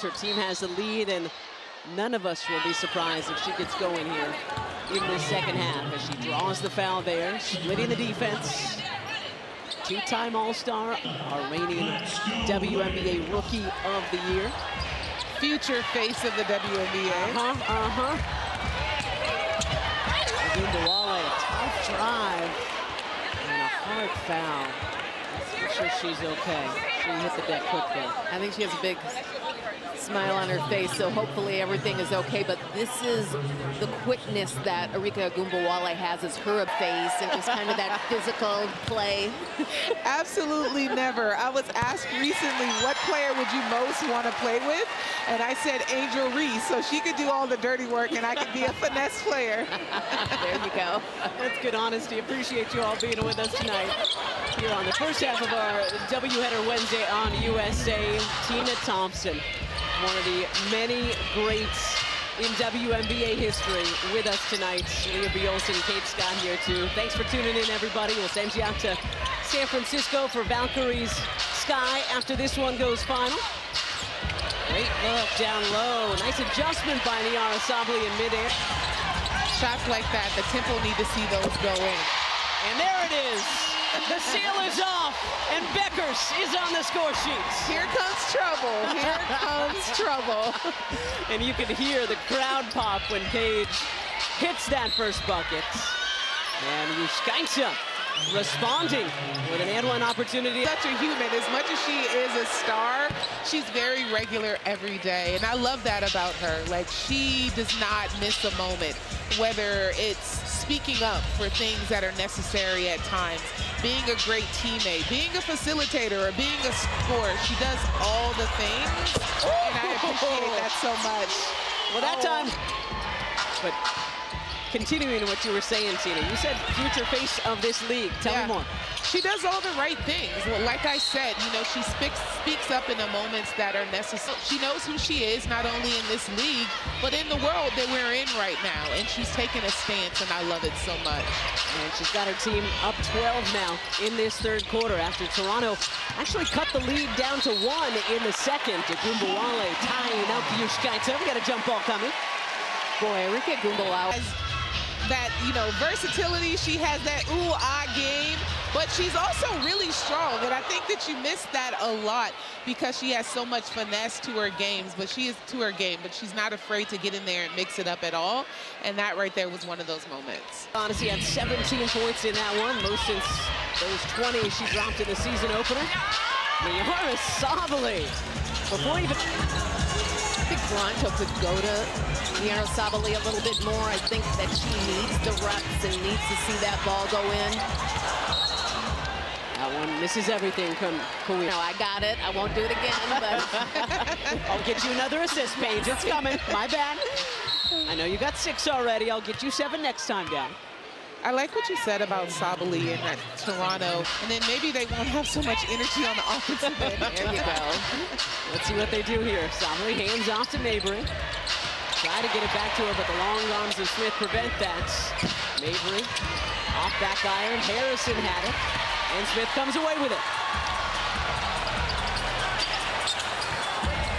Her team has the lead, and none of us will be surprised if she gets going here in the second half as she draws the foul there, splitting the defense. Two-time All-Star, our reigning WNBA Rookie of the Year. Future face of the WNBA. Agumbawale, a tough drive and a hard foul. I'm sure she's okay. She hit the deck quick there. I think she has a big smile on her face, so hopefully everything is okay. But this is the quickness that Arike Agumbawale has as her face, and just kind of that physical play. Absolutely never. I was asked recently, what player would you most want to play with? And I said Angel Reese, so she could do all the dirty work and I could be a finesse player. There you go. That's good honesty. Appreciate you all being with us tonight here on the first half of our doubleheader Wednesday on USA. Tina Thompson, one of the many greats in WNBA history, with us tonight. Leah Biolson, Kate Scott here too. Thanks for tuning in, everybody. We'll send you out to San Francisco for Valkyrie's Sky after this one goes final. Great look down low. Nice adjustment by Niara Sabally in midair. Shots like that, the Temple need to see those go in. And there it is. The seal is off, and Beckers is on the score sheets. Here comes trouble. Here comes trouble. And you can hear the crowd pop when Paige hits that first bucket. And Yushkaitsa responding with an and one opportunity. Such a human. As much as she is a star, she's very regular every day. And I love that about her. Like, she does not miss a moment, whether it's speaking up for things that are necessary at times, being a great teammate, being a facilitator, or being a scorer. She does all the things, and I appreciate that so much. Well, that time, but continuing what you were saying, Tina, you said future face of this league. Tell me more. She does all the right things. Well, like I said, you know, she speaks up in the moments that are necessary. She knows who she is, not only in this league, but in the world that we're in right now. And she's taking a stance, and I love it so much. And she's got her team up 12 now in this third quarter after Toronto actually cut the lead down to 1 in the second. Agumbawale tying up Yushkaitsa. We got a jump ball coming. Boy, Arike Agumbawale. That, you know, versatility, she has that ooh-ah game, but she's also really strong, and I think that you miss that a lot because she has so much finesse to her games, but she is to her game, but she's not afraid to get in there and mix it up at all, and that right there was one of those moments. Honestly, had 17 points in that one, most since those 20 she dropped in the season opener. Niara Sabally, before even... I think Toronto could go to Niara Sabally a little bit more. I think that she needs the reps and needs to see that ball go in. That one misses everything. No, I got it. I won't do it again, but... I'll get you another assist, Paige. It's coming. My bad. I know you got 6 already. I'll get you 7 next time down. I like what you said about Sabally and that Toronto, and then maybe they won't have so much energy on the offensive end. There you go. Let's see what they do here. Sabally hands off to Mabry. Try to get it back to her, but the long arms of Smith prevent that. Mabry off back iron. Harrison had it, and Smith comes away with it.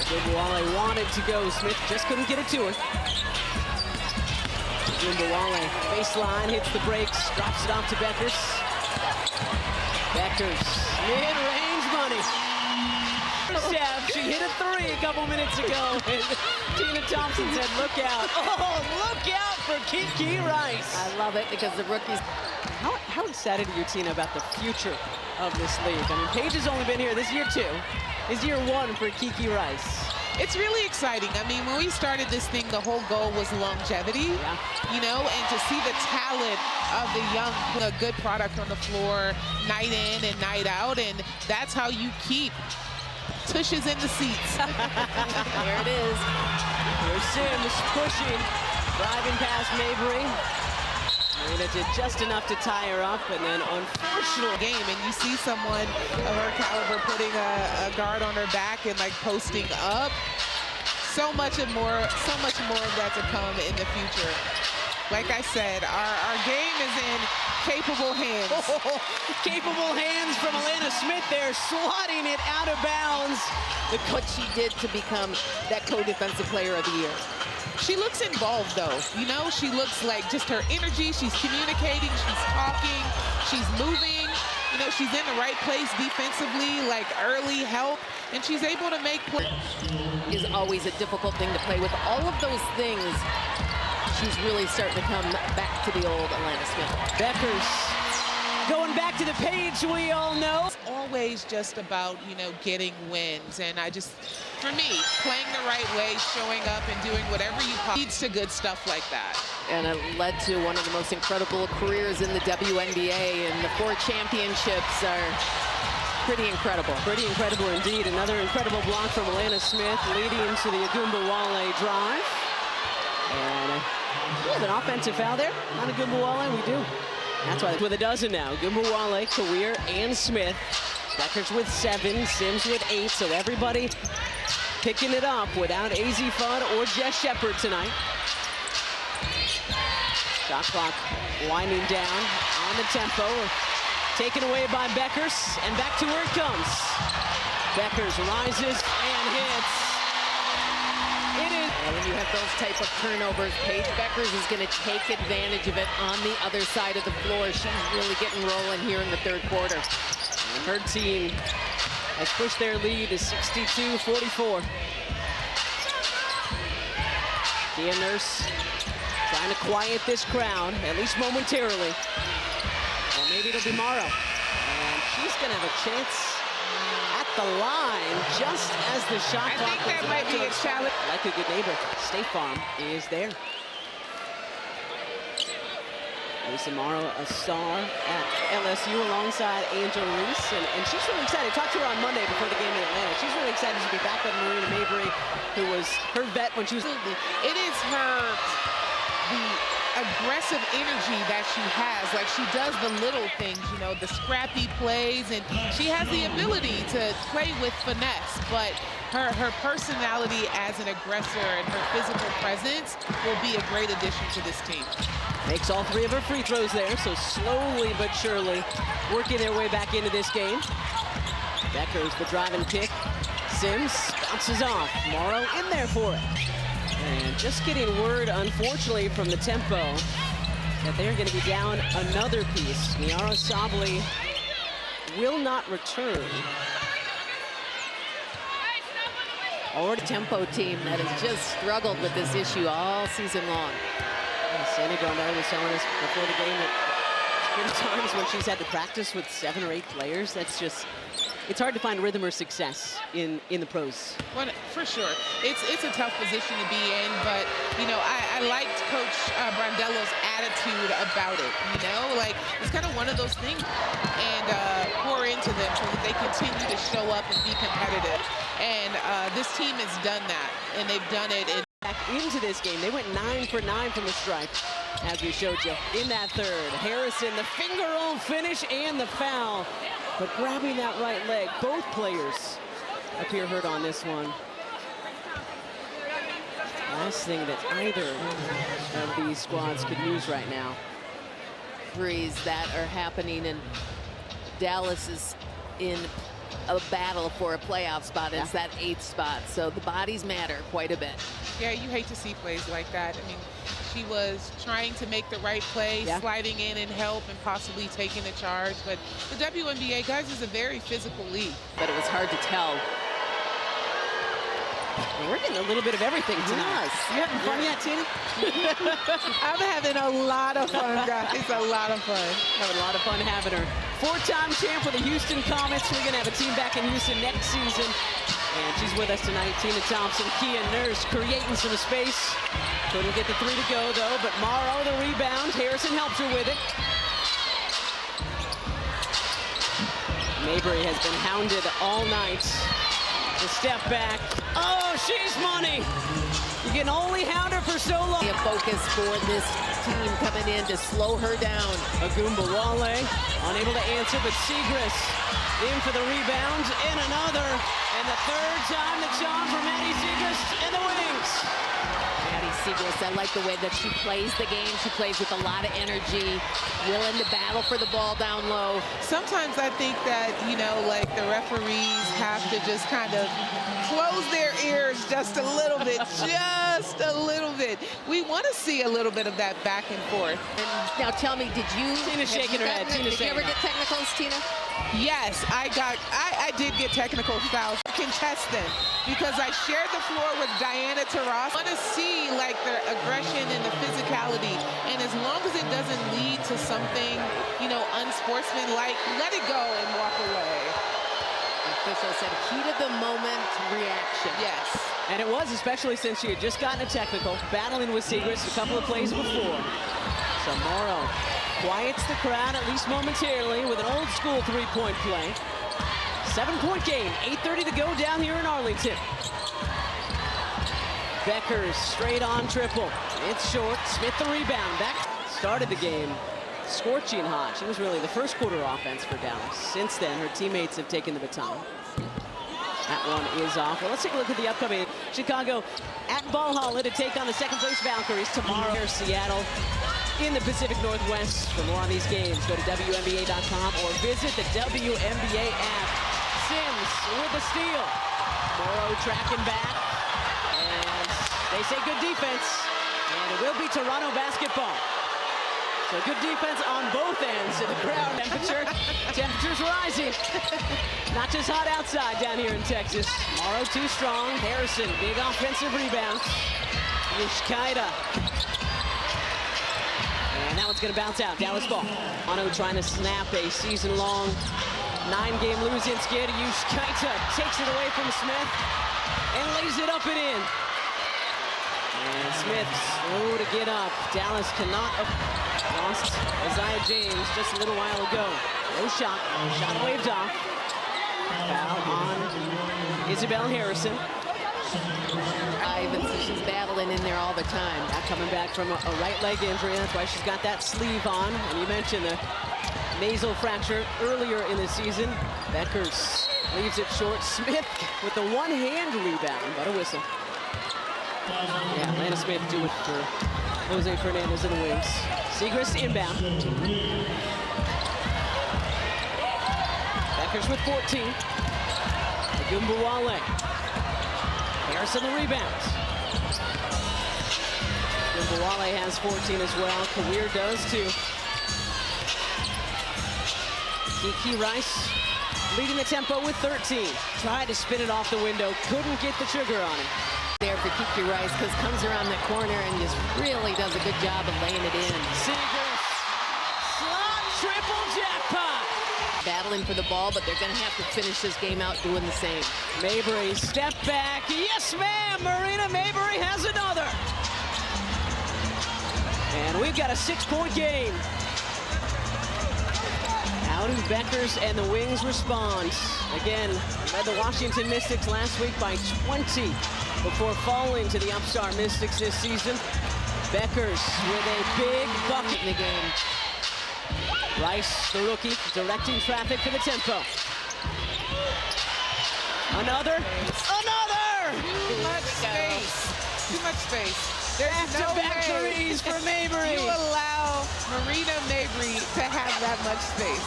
Agumbawale wanted to go. Smith just couldn't get it to her. Agumbawale, baseline, hits the brakes, drops it off to Beckers. Beckers, mid-range money. Steph, she hit a 3 a couple minutes ago, and Tina Thompson said, look out. Oh, look out for Kiki Rice. I love it because the rookies... How excited are you, Tina, about the future of this league? I mean, Paige has only been here this year 2. Is year 1 for Kiki Rice. It's really exciting. I mean, when we started this thing, the whole goal was longevity, you know, and to see the talent of the young, a good product on the floor, night in and night out, and that's how you keep tushes in the seats. There it is. Here's Sims pushing, driving past Mabry. Marina did just enough to tie her up, and then unfortunately game, and you see someone of her caliber putting a guard on her back and like posting up. So much more of that to come in the future. Like I said, our game is in capable hands. Capable hands from Alana Smith there, slotting it out of bounds. What she did to become that co-defensive player of the year. She looks involved, though. You know, she looks like just her energy. She's communicating, she's talking, she's moving. You know, she's in the right place defensively, like early help, and she's able to make plays. Is always a difficult thing to play with. All of those things, she's really starting to come back to the old Alana Smith. Beckers going back to the page, we all know. It's always just about, you know, getting wins. And for me, playing the right way, showing up and doing whatever you leads to good stuff like that. And it led to one of the most incredible careers in the WNBA, and the 4 championships are pretty incredible. Pretty incredible indeed. Another incredible block from Alana Smith leading to the Agumbawale drive. And we have an offensive foul there on Agumbawale, we do. That's why it's with a dozen now. Agumbawale, Career, and Smith. Beckers with 7, Sims with 8, so everybody picking it up without AZ Fudd or Jess Shepard tonight. Shot clock winding down on the tempo. Taken away by Beckers, and back to where it comes. Beckers rises and hits. It is. And when you have those type of turnovers, Paige Beckers is going to take advantage of it on the other side of the floor. She's really getting rolling here in the 3rd quarter. And her team has pushed their lead to 62-44. Kia Nurse trying to quiet this crowd, at least momentarily. Or maybe it'll be Morrow. And she's going to have a chance at the line just as the shot clock. I think that might be a challenge. Like a good neighbor, State Farm is there. Lisa Morrow, a star at LSU alongside Angel Reese, and she's really excited. Talked to her on Monday before the game in Atlanta. She's really excited to be back with Marina Mabry, who was her vet when she was. It is the aggressive energy that she has. Like, she does the little things, you know, the scrappy plays, and she has the ability to play with finesse, but her personality as an aggressor and her physical presence will be a great addition to this team. Makes all 3 of her free throws there, so slowly but surely working their way back into this game. Beckers the drive and kick. Sims bounces off. Morrow in there for it. And just getting word, unfortunately, from the tempo that they're going to be down another piece. Niara Sabli will not return. Already tempo team that has just struggled with this issue all season long. Sandy Belmar was telling us before the game that there's been times when she's had to practice with 7 or 8 players. That's just, it's hard to find rhythm or success in the pros. Well, for sure. It's a tough position to be in, but, you know, I liked Coach Brandello's attitude about it, you know? Like, it's kind of one of those things, and pour into them so that they continue to show up and be competitive. And this team has done that, and they've done it in back into this game. They went 9 for 9 from the stripe, as we showed you in that 3rd. Harrison, the finger roll finish and the foul, but grabbing that right leg. Both players appear hurt on this one. Last thing that either of these squads could use right now. Injuries that are happening, and Dallas is in a battle for a playoff spot. It's that 8th spot, so the bodies matter quite a bit. Yeah, you hate to see plays like that. I mean, she was trying to make the right play, sliding in and help, and possibly taking the charge. But the WNBA, guys, is a very physical league. But it was hard to tell. Well, we're getting a little bit of everything tonight. Yes. You having fun yet, Tina? I'm having a lot of fun, guys. It's a lot of fun. Having a lot of fun having her. 4-time champ for the Houston Comets. We're going to have a team back in Houston next season. And she's with us tonight, Tina Thompson. Kia Nurse creating some space. Couldn't get the 3 to go, though, but Morrow the rebound. Harrison helps her with it. Mabry has been hounded all night. The step back. Oh, she's money. You can only hound her for so long. A focus for this team coming in to slow her down. Agumbawale unable to answer, but Segrist in for the rebound, and another. And the 3rd time the charm for Maddie Segrist and the Wings. Maddie Siegrist. I like the way that she plays the game. She plays with a lot of energy, willing to battle for the ball down low. Sometimes I think that, you know, like the referees have to just kind of close their ears just a little bit, just a little bit. We want to see a little bit of that back and forth. And now tell me, did you? Tina's shaking her head. Did you ever get technicals, Tina? Yes, I did get technical fouls. I contest them because I shared the floor with Diana Taurasi. I want to see like their aggression and the physicality, and as long as it doesn't lead to something, you know, unsportsmanlike, let it go and walk away. The official said heat of the moment reaction. Yes. And it was, especially since she had just gotten a technical, battling with Siegrist a couple of plays before. So Morrow quiets the crowd, at least momentarily, with an old-school three-point play. 7-point game, 8:30 to go down here in Arlington. Becker's straight-on triple. It's short. Smith the rebound. Beck started the game scorching hot. She was really the first quarter offense for Dallas. Since then, her teammates have taken the baton. That one is off. Well, let's take a look at the upcoming Chicago at Valhalla to take on the second-place Valkyries tomorrow. Seattle in the Pacific Northwest. For more on these games, go to WNBA.com or visit the WNBA app. Sims with the steal. Morrow tracking back. And they say good defense. And it will be Toronto basketball. So good defense on both ends of the crowd. Temperature's rising. Not just hot outside down here in Texas. Morrow too strong. Harrison, big offensive rebound. Yoshikaida. And now it's going to bounce out. Dallas ball. Ano trying to snap a season-long 9-game losing skid. Yoshikaida takes it away from Smith and lays it up and in. And Smith slow to get up. Dallas cannot. Lost Isaiah James just a little while ago. No shot. Shot waved off. Foul on Isabel Harrison. And so she's battling in there all the time. Not coming back from a right leg injury. That's why she's got that sleeve on. And you mentioned the nasal fracture earlier in the season. Beckers leaves it short. Smith with the one-hand rebound, but a whistle. Yeah, Lana Smith do it for Jose Fernandez in the wings. Siegrist inbound. Beckers with 14. Gumbawale. Harrison the rebound. Gumbawale has 14 as well. Kawir does too. Kiki Rice leading the tempo with 13. Tried to spin it off the window. Couldn't get the trigger on him. There for Kiki Rice, because comes around that corner and just really does a good job of laying it in. Siegrist, slot triple jackpot. Battling for the ball, but they're going to have to finish this game out doing the same. Mabry, step back. Yes, ma'am. Marina Mabry has another. And we've got a 6-point game. Out of Beckers, and the Wings respond. Again, led the Washington Mystics last week by 20 before falling to the upstart Mystics this season. Beckers with a big bucket in the game. Rice, the rookie, directing traffic for the tempo. Another. Too much space. Too much space. There's no Back-to-back threes for Mabry. You allow Marina Mabry to have that much space.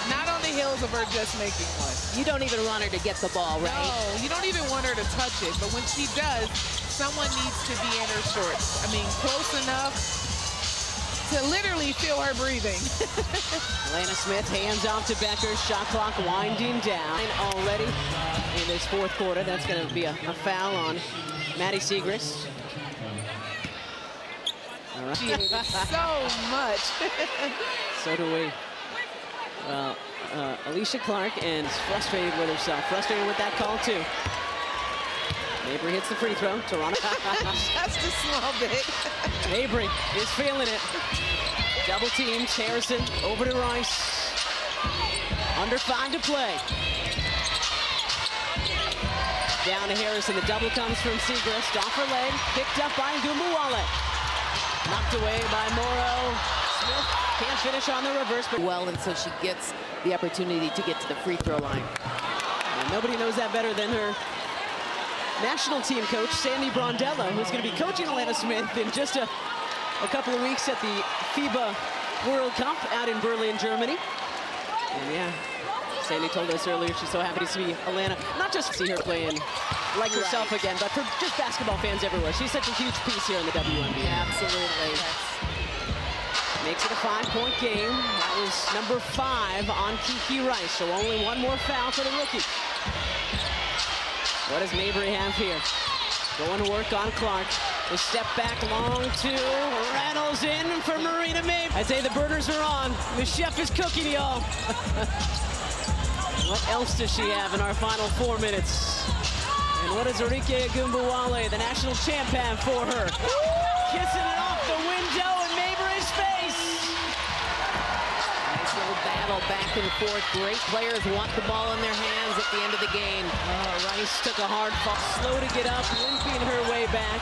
Not on the heels of her just making one. You don't even want her to get the ball, right? No, you don't even want her to touch it. But when she does, someone needs to be in her shorts. I mean, close enough to literally feel her breathing. Lana Smith hands off to Beckers. Shot clock winding down already in this fourth quarter. That's going to be a foul on Maddie Siegrist. All right. She hated so much. So do we. Well, Alicia Clark is frustrated with herself. Frustrated with that call, too. Mabry hits the free throw. Toronto. Just a small bit. Mabry is feeling it. Double teams. Harrison over to Rice. Under 5 to play. Down to Harrison. The double comes from Siegrist. Off her leg. Picked up by Gumbawale. Knocked away by Morrow. Smith can't finish on the reverse, but Well, and so she gets the opportunity to get to the free throw line. and nobody knows that better than her national team coach, Sandy Brondello, who's going to be coaching Atlanta Smith in just a couple of weeks at the FIBA World Cup out in Berlin, Germany. And yeah, Sandy told us earlier she's so happy to see Atlanta, not just see her playing like herself again, but for just basketball fans everywhere. She's such a huge piece here in the WNBA. Absolutely. Makes it a 5-point game. That was number 5 on Kiki Rice, so only one more foul for the rookie. What does Mabry have here? Going to work on Clark. The step back long two. Rattles in for Marina Mabry. I'd say the burners are on. The chef is cooking, y'all. What else does she have in our final 4 minutes? And what does Arike Agumbawale, the national champ, have for her? Kissing it off the window in Mabry's face. Nice little battle back and forth. Great players want the ball in their hands at the end of the game. Rice took a hard fall, slow to get up, limping her way back.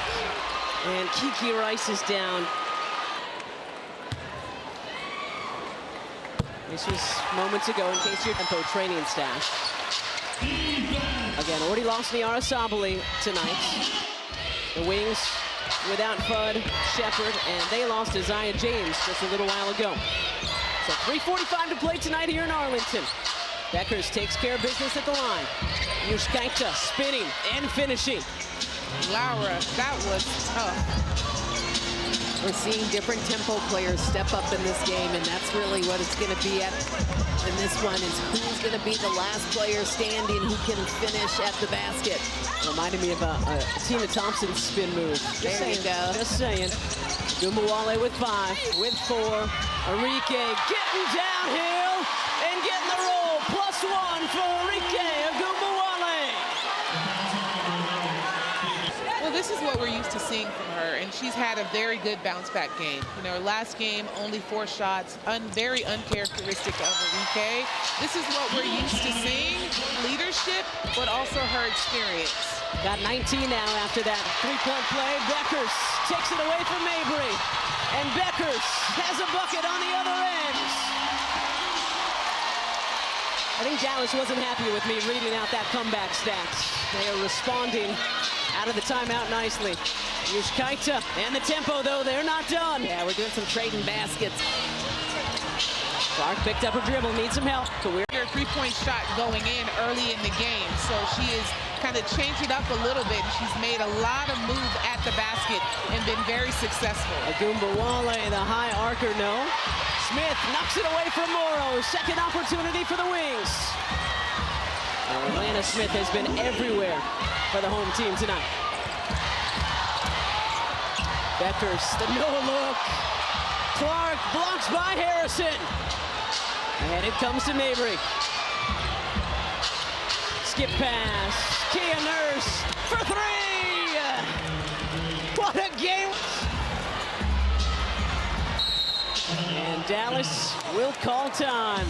And Kiki Rice is down. This was moments ago, in case you're tempo training staff. Again, already lost Niara Sabali tonight. The Wings without Fudd, Shepard, and they lost Isaiah James just a little while ago. So 3:45 to play tonight here in Arlington. Beckers takes care of business at the line. Yushkaita spinning and finishing. Laura, that was tough. We're seeing different tempo players step up in this game, and that's really what it's going to be at in this one, is who's going to be the last player standing who can finish at the basket. Reminded me of Tina Thompson's spin move. There you go. Just saying. Agumbawale with 5, with 4. Arike getting downhill and getting the roll. +1 for Arike Agumbawale. Well, this is what we're used to seeing from her, and she's had a very good bounce-back game. You know, her last game, only 4 shots, very uncharacteristic of Arike. This is what we're used to seeing, leadership, but also her experience. Got 19 now after that 3-point play. Beckers takes it away from Mabry, and Beckers has a bucket on the other end. I think Dallas wasn't happy with me reading out that comeback stats. They are responding out of the timeout nicely. Yushkaita and the tempo, though, they're not done. Yeah, we're doing some trading baskets. Clark picked up her dribble, needs some help. Her 3-point shot going in early in the game, so she is kind of changed it up a little bit. She's made a lot of moves at the basket and been very successful. Agumbawale, the high archer, no. Smith knocks it away from Morrow. Second opportunity for the Wings. Atlanta Smith has been everywhere for the home team tonight. Beckers, the no look. Clark blocks by Harrison. And it comes to Mabry. Skip pass. Kia Nurse for 3. What a game. And Dallas will call time.